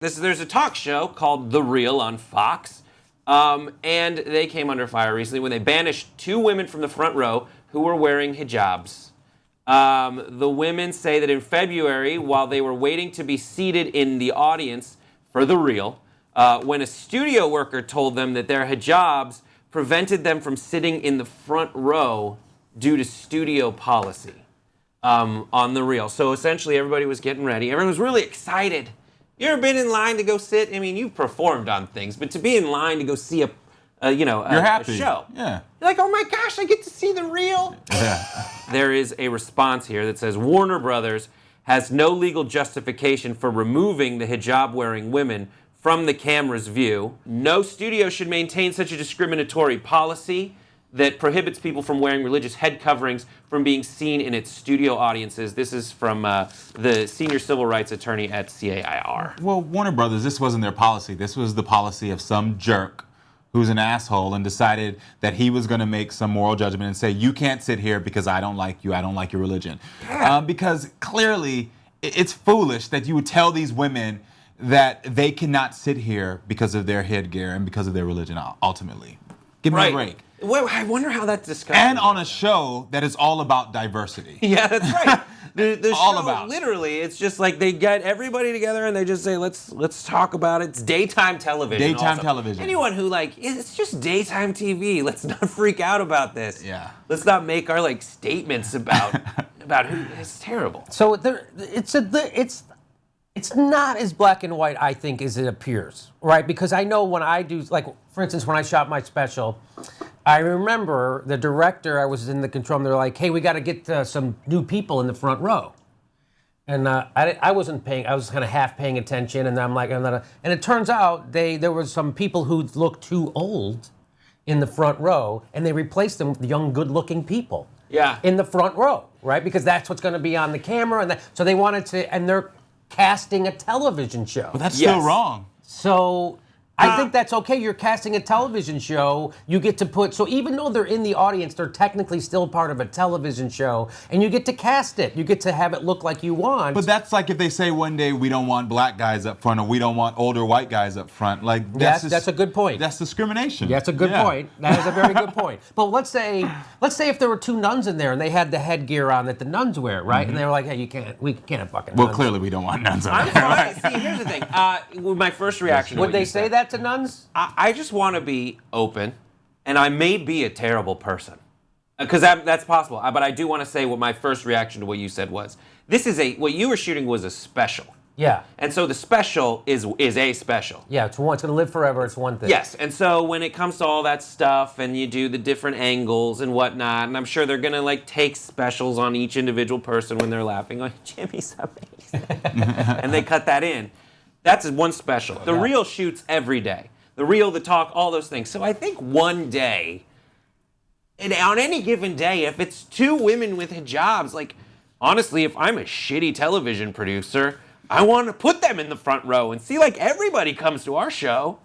There's a talk show called The Real on Fox, and they came under fire recently when they banished 2 women from the front row who were wearing hijabs. The women say that in February, while they were waiting to be seated in the audience for The Real, when a studio worker told them that their hijabs prevented them from sitting in the front row due to studio policy on The Real. So essentially, everybody was getting ready. Everyone was really excited. You ever been in line to go sit? I mean, you've performed on things, but to be in line to go see a show. Yeah. You're like, oh my gosh, I get to see The Real. Yeah. There is a response here that says Warner Brothers has no legal justification for removing the hijab-wearing women from the camera's view. No studio should maintain such a discriminatory policy that prohibits people from wearing religious head coverings from being seen in its studio audiences. This is from the senior civil rights attorney at CAIR. Well, Warner Brothers, this wasn't their policy. This was the policy of some jerk who's an asshole and decided that he was going to make some moral judgment and say, you can't sit here because I don't like you, I don't like your religion. Yeah. Because clearly it's foolish that you would tell these women that they cannot sit here because of their headgear and because of their religion, ultimately. Give me a break. Well, I wonder how that's discussed. And on a show that is all about diversity. Yeah, that's right. The all show, about. Literally, it's just like they get everybody together and they just say, let's talk about it. It's daytime television. Daytime television. Anyone who it's just daytime TV. Let's not freak out about this. Yeah. Let's not make our statements about who. It's terrible. So it's not as black and white, I think, as it appears, right? Because I know when I do, for instance, when I shot my special, I remember the director, I was in the control room, they're like, hey, we got to get some new people in the front row. And I wasn't paying, I was kind of half paying attention, and I'm like, and it turns out there were some people who looked too old in the front row, and they replaced them with young, good-looking people. Yeah. In the front row, right? Because that's what's going to be on the camera, so they wanted to, and they're casting a television show. But that's still wrong. So I think that's okay. You're casting a television show. You get to put, so even though they're in the audience, they're technically still part of a television show, and you get to cast it. You get to have it look like you want. But that's like if they say one day we don't want black guys up front or we don't want older white guys up front. That's a good point. That's discrimination. That's a good point. That is a very good point. But let's say if there were 2 nuns in there and they had the headgear on that the nuns wear, right? Mm-hmm. And they were like, hey, we can't have fucking nuns. Well, clearly we don't want nuns on there. Right? See, here's the thing. My first reaction. Would they say that to nuns? I just want to be open, and I may be a terrible person, because that's possible. But I do want to say what my first reaction to what you said was. What you were shooting was a special. Yeah. And so the special is a special. Yeah, it's going to live forever. It's one thing. Yes, and so when it comes to all that stuff, and you do the different angles and whatnot, and I'm sure they're gonna take specials on each individual person when they're laughing, like Jimmy's amazing, and they cut that in. That's one special. The Real shoots every day. The Real, the talk, all those things. So I think one day, and on any given day, if it's 2 women with hijabs, honestly, if I'm a shitty television producer, I want to put them in the front row and see everybody comes to our show.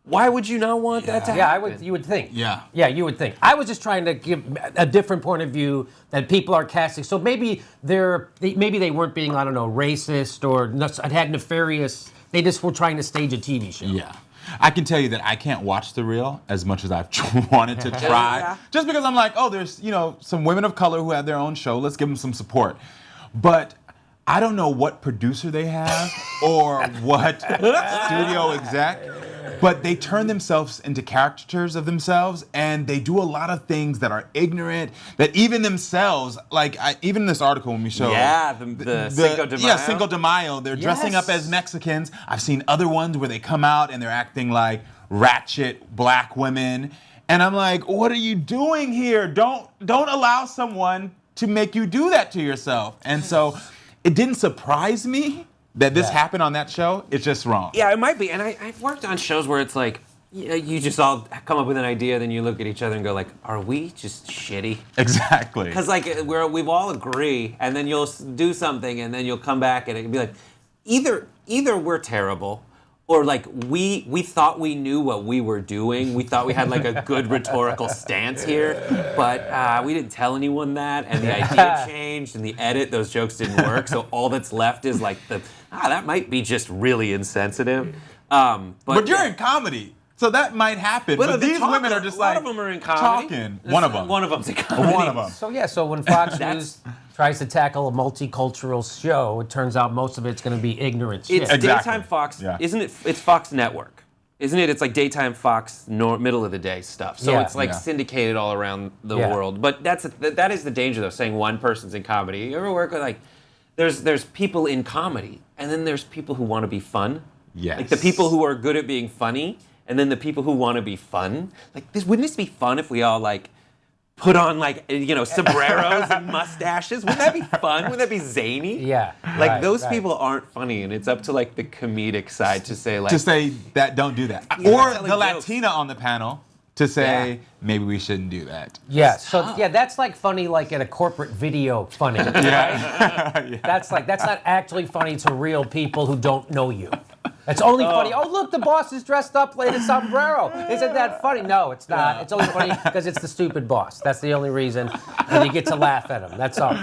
Why would you not want that to happen? You would think. Yeah. Yeah, you would think. I was just trying to give a different point of view that people are casting. So maybe they weren't being, I don't know, racist or had nefarious. They just were trying to stage a TV show. Yeah. I can tell you that I can't watch The Real as much as I've wanted to try. Yeah. Just because I'm like, there's, some women of color who have their own show. Let's give them some support. But I don't know what producer they have or what studio exec, but they turn themselves into caricatures of themselves, and they do a lot of things that are ignorant, that even themselves, even in this article when we show... Yeah, the Cinco de Mayo. Yeah, Cinco de Mayo. They're dressing up as Mexicans. I've seen other ones where they come out and they're acting like ratchet black women. And I'm like, what are you doing here? Don't allow someone to make you do that to yourself. And so... It didn't surprise me that this happened on that show. It's just wrong. Yeah, it might be. And I've worked on shows where it's you just all come up with an idea, then you look at each other and go are we just shitty? Exactly. Because we've all agree, and then you'll do something, and then you'll come back and it'll be either we're terrible, or like we thought we knew what we were doing. We thought we had like a good rhetorical stance here, but we didn't tell anyone that, and the idea changed, and the edit, those jokes didn't work. So all that's left is like that might be just really insensitive. But you're in comedy. So that might happen. But these women are just like, a lot of them are in comedy. Talking. One of them. One of them's in comedy. One of them. So when Fox News tries to tackle a multicultural show, it turns out most of it's going to be ignorant shit. It's Exactly. daytime Fox, Yeah. isn't it? It's Fox Network, isn't it? It's like daytime Fox, middle of the day stuff. So Yeah. it's like Yeah. syndicated all around the Yeah. world. But that is the danger, though. Saying one person's in comedy. You ever work with like, there's people in comedy, and then there's people who want to be fun. Yes. Like the people who are good at being funny, and then the people who want to be fun. Like wouldn't this be fun if we all like put on like sombreros and mustaches? Wouldn't that be fun? Wouldn't that be zany? Yeah, Like right, those right. people aren't funny, and it's up to like the comedic side to say like To say that, don't do that. Yeah, Or telling the jokes. Latina on the panel to say, Yeah. maybe we shouldn't do that. Yeah, so that's like funny, like in a corporate video funny. Right? Yeah. That's not actually funny to real people who don't know you. It's only funny. Oh, look, the boss is dressed up like a sombrero. Isn't that funny? No, it's not. It's only funny because it's the stupid boss. That's the only reason, and you get to laugh at him. That's all.